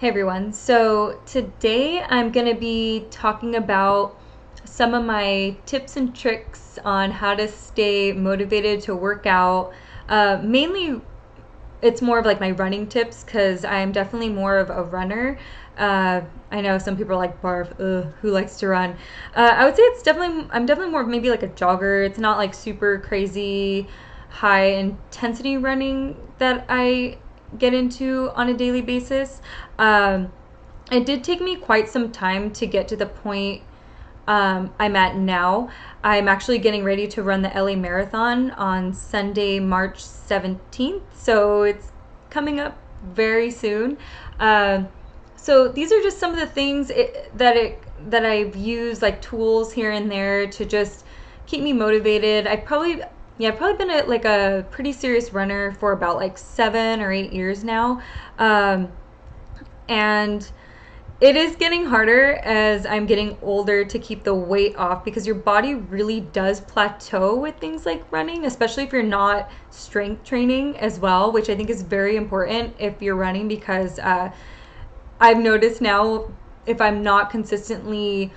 Hey everyone, so today I'm going to be talking about some of my tips and tricks on how to stay motivated to work out. Mainly, it's more of like my running tips because I'm definitely more of a runner. I know some people are like, barf, ugh, who likes to run? I would say I'm definitely more of maybe like a jogger. It's not like super crazy high intensity running that I get into on a daily basis. Um, it did take me quite some time to get to the point I'm at now. I'm actually getting ready to run the LA Marathon on Sunday, March 17th. So it's coming up very soon. Um, so these are just some of the things that I've used, like tools here and there to just keep me motivated. I've probably been like a pretty serious runner for about like 7 or 8 years now. Um, and it is getting harder as I'm getting older to keep the weight off because your body really does plateau with things like running, especially if you're not strength training as well, which I think is very important if you're running because I've noticed now if I'm not consistently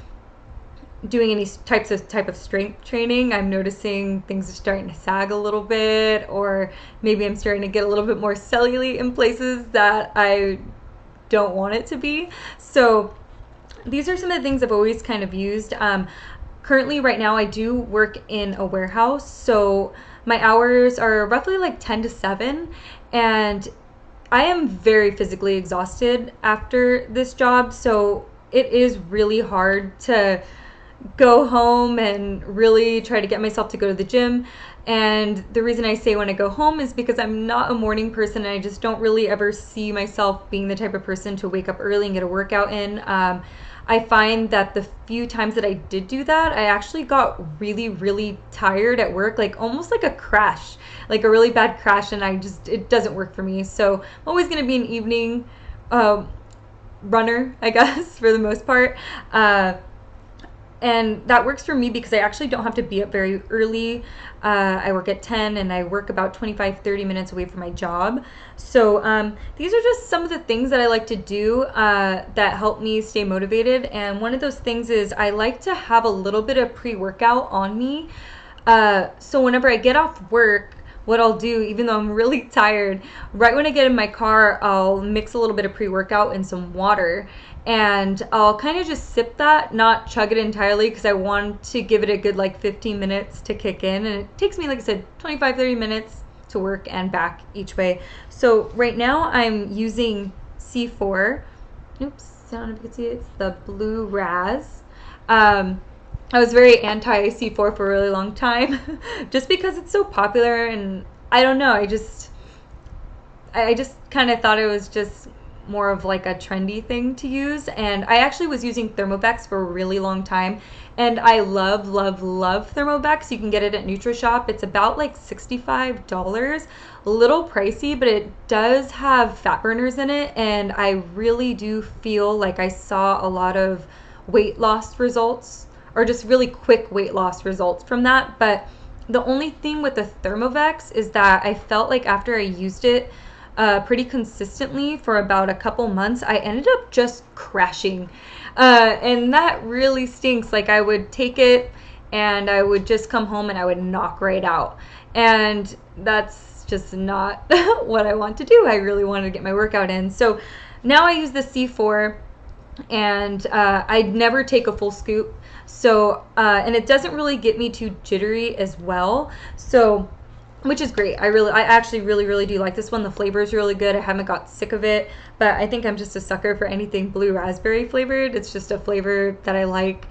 doing any type of strength training, I'm noticing things are starting to sag a little bit, or maybe I'm starting to get a little bit more cellulite in places that I don't want it to be. So these are some of the things I've always kind of used. Currently, right now, I do work in a warehouse, so my hours are roughly like 10 to 7, and I am very physically exhausted after this job, so it is really hard to go home and really try to get myself to go to the gym. And the reason I say when I go home is because I'm not a morning person and I just don't really ever see myself being the type of person to wake up early and get a workout in. I find that the few times that I did do that, I actually got really, really tired at work, like almost like a crash, like a really bad crash, and it doesn't work for me. So I'm always going to be an evening runner, I guess, for the most part. And that works for me because I actually don't have to be up very early. I work at 10 and I work about 25-30 minutes away from my job. So these are just some of the things that I like to do that help me stay motivated. And one of those things is I like to have a little bit of pre-workout on me. So whenever I get off work, what I'll do, even though I'm really tired, right when I get in my car, I'll mix a little bit of pre-workout and some water, and I'll kind of just sip that, not chug it entirely because I want to give it a good like 15 minutes to kick in, and it takes me, like I said, 25-30 minutes to work and back each way. So right now I'm using C4. Oops, I don't know if you can see it. It's the Blue Ras. I was very anti C4 for a really long time just because it's so popular, and I don't know, I just kind of thought it was just more of like a trendy thing to use. And I actually was using Thermovex for a really long time, and I love, love, love Thermovex. You can get it at Nutrishop. It's about like $65, a little pricey, but it does have fat burners in it, and I really do feel like I saw a lot of weight loss results, or just really quick weight loss results from that. But the only thing with the Thermovex is that I felt like after I used it pretty consistently for about a couple months, I ended up just crashing. And that really stinks. Like, I would take it and I would just come home and I would knock right out. And that's just not what I want to do. I really wanted to get my workout in. So now I use the C4, and I never take a full scoop. So, and it doesn't really get me too jittery as well. So, which is great. I actually really, really do like this one. The flavor is really good. I haven't got sick of it, but I think I'm just a sucker for anything blue raspberry flavored. It's just a flavor that I like.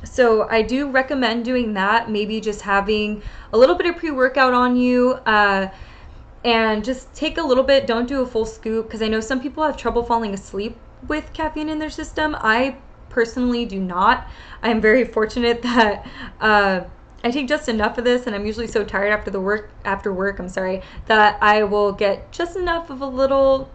So I do recommend doing that. Maybe just having a little bit of pre-workout on you, and just take a little bit. Don't do a full scoop because I know some people have trouble falling asleep with caffeine in their system. I personally do not. I'm very fortunate that I take just enough of this, and I'm usually so tired after work, that I will get just enough of a little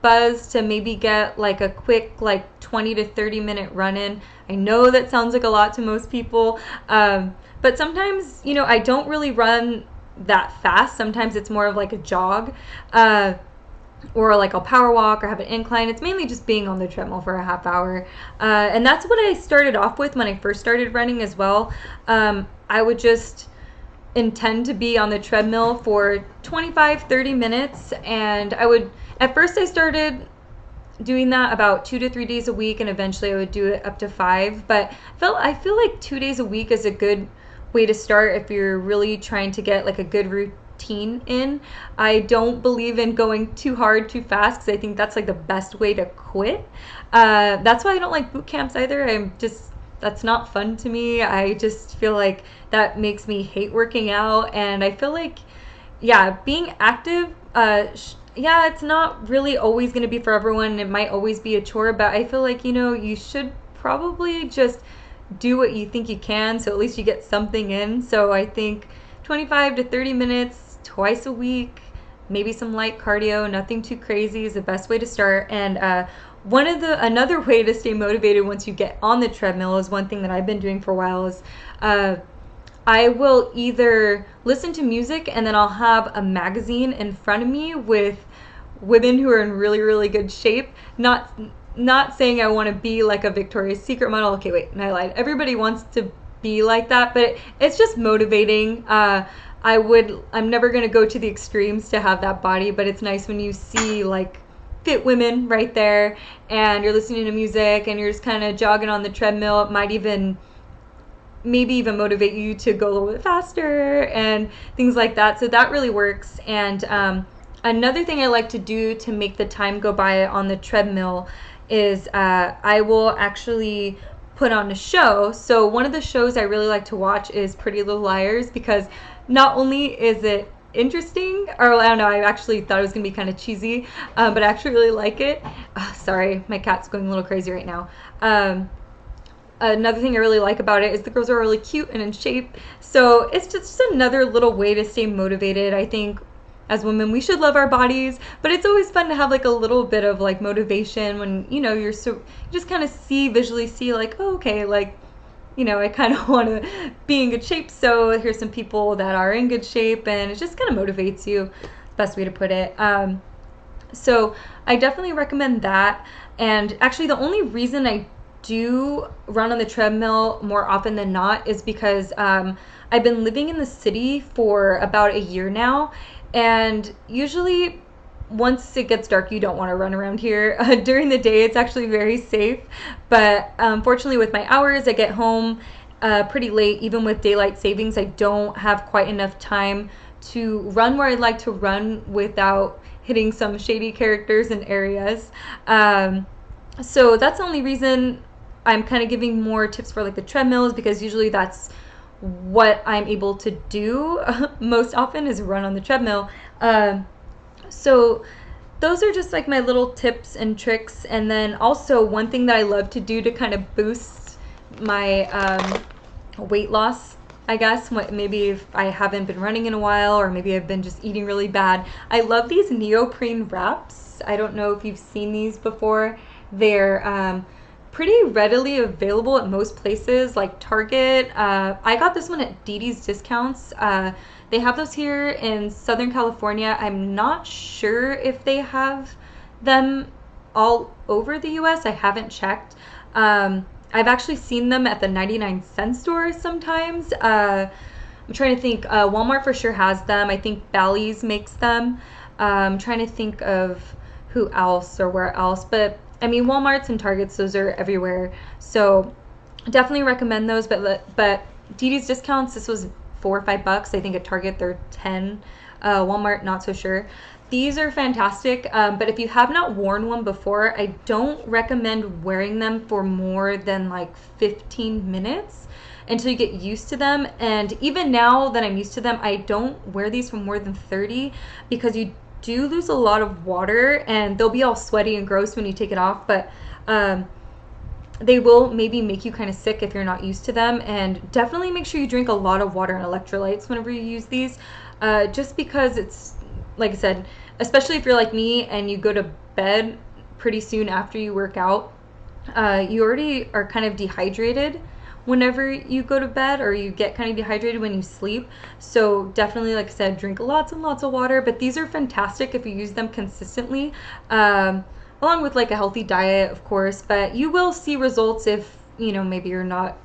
buzz to maybe get like a quick like 20 to 30 minute run in. I know that sounds like a lot to most people, but sometimes, I don't really run that fast. Sometimes it's more of like a jog. or like I'll power walk or have an incline. It's mainly just being on the treadmill for a half hour. And that's what I started off with when I first started running as well. I would just intend to be on the treadmill for 25-30 minutes, and at first I started doing that about 2 to 3 days a week, and eventually I would do it up to 5. But I feel like 2 days a week is a good way to start if you're really trying to get like a good routine in. I don't believe in going too hard too fast, because I think that's like the best way to quit. That's why I don't like boot camps either. That's not fun to me. I just feel like that makes me hate working out, and I feel like, yeah, being active, yeah, it's not really always going to be for everyone. It might always be a chore, but I feel like, you should probably just do what you think you can, so at least you get something in. So I think 25 to 30 minutes twice a week, maybe some light cardio, nothing too crazy, is the best way to start. And another way to stay motivated once you get on the treadmill is one thing that I've been doing for a while is I will either listen to music, and then I'll have a magazine in front of me with women who are in really, really good shape. Not saying I want to be like a Victoria's Secret model. Okay, wait, I lied. Everybody wants to be like that, but it's just motivating. I'm never going to go to the extremes to have that body, but it's nice when you see like fit women right there, and you're listening to music, and you're just kind of jogging on the treadmill. It might maybe even motivate you to go a little bit faster and things like that. So that really works. And another thing I like to do to make the time go by on the treadmill is I will actually put on a show. So one of the shows I really like to watch is Pretty Little Liars, because not only is it interesting, or I don't know, I actually thought it was gonna be kind of cheesy, but I actually really like it. Sorry, my cat's going a little crazy right now. Another thing I really like about it is the girls are really cute and in shape. So it's just another little way to stay motivated. I think as women, we should love our bodies, but it's always fun to have like a little bit of like motivation when, you just kind of visually see like, oh, okay, like, I kind of want to be in good shape. So here's some people that are in good shape, and it just kind of motivates you. Best way to put it. So I definitely recommend that. And actually the only reason I do run on the treadmill more often than not is because I've been living in the city for about a year now, and usually once it gets dark, you don't want to run around here. During the day, it's actually very safe, but unfortunately with my hours, I get home pretty late. Even with daylight savings, I don't have quite enough time to run where I'd like to run without hitting some shady characters and areas. So that's the only reason I'm kind of giving more tips for like the treadmills, because usually that's what I'm able to do most often, is run on the treadmill. So those are just like my little tips and tricks. And then also one thing that I love to do to kind of boost my weight loss, I guess, maybe if I haven't been running in a while, or maybe I've been just eating really bad, I love these neoprene wraps. I don't know if you've seen these before. They're pretty readily available at most places like Target. I got this one at Didi's Discounts. They have those here in Southern California. I'm not sure if they have them all over the US. I haven't checked. I've actually seen them at the 99-cent stores sometimes. I'm trying to think. Walmart for sure has them. I think Bally's makes them. I'm trying to think of who else or where else, but I mean, Walmarts and Targets, those are everywhere. So definitely recommend those. But Didi's Discounts, this was $4 or $5. I think at Target they're 10. Walmart, not so sure. These are fantastic. But if you have not worn one before, I don't recommend wearing them for more than like 15 minutes until you get used to them. And even now that I'm used to them, I don't wear these for more than 30, because you do lose a lot of water, and they'll be all sweaty and gross when you take it off, but they will maybe make you kind of sick if you're not used to them. And definitely make sure you drink a lot of water and electrolytes whenever you use these, just because it's, like I said, especially if you're like me and you go to bed pretty soon after you work out, you already are kind of dehydrated whenever you go to bed, or you get kind of dehydrated when you sleep. So definitely, like I said, drink lots and lots of water. But these are fantastic if you use them consistently, along with like a healthy diet, of course. But you will see results if, you know, maybe you're not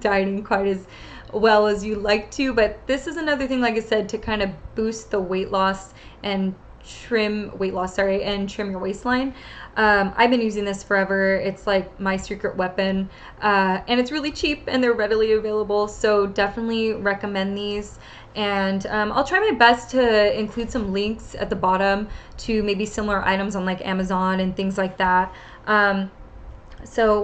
dieting quite as well as you like to. But this is another thing, like I said, to kind of boost the weight loss and trim your waistline. I've been using this forever. It's like my secret weapon, and it's really cheap and they're readily available. So definitely recommend these. And I'll try my best to include some links at the bottom to maybe similar items on like Amazon and things like that. Well,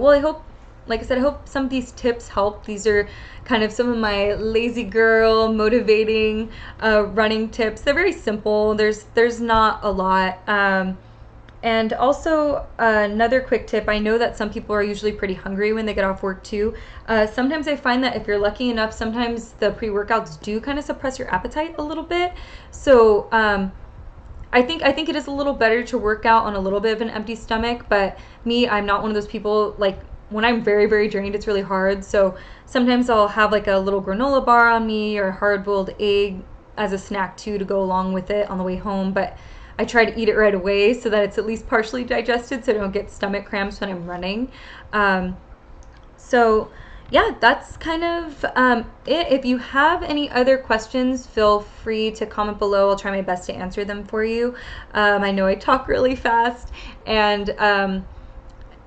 I hope, like I said, I hope some of these tips help. These are kind of some of my lazy girl motivating running tips. They're very simple. There's not a lot. And also another quick tip, I know that some people are usually pretty hungry when they get off work too. Sometimes I find that if you're lucky enough, sometimes the pre-workouts do kind of suppress your appetite a little bit. So I think it is a little better to work out on a little bit of an empty stomach, but me, I'm not one of those people. Like when I'm very, very drained, it's really hard. So sometimes I'll have like a little granola bar on me or a hard-boiled egg as a snack too to go along with it on the way home. But I try to eat it right away so that it's at least partially digested so I don't get stomach cramps when I'm running. So yeah, that's kind of it. If you have any other questions, feel free to comment below. I'll try my best to answer them for you. I know I talk really fast, and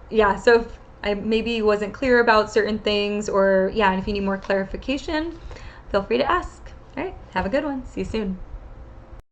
yeah, so if I maybe wasn't clear about certain things, or yeah, and if you need more clarification, feel free to ask. All right, have a good one. See you soon.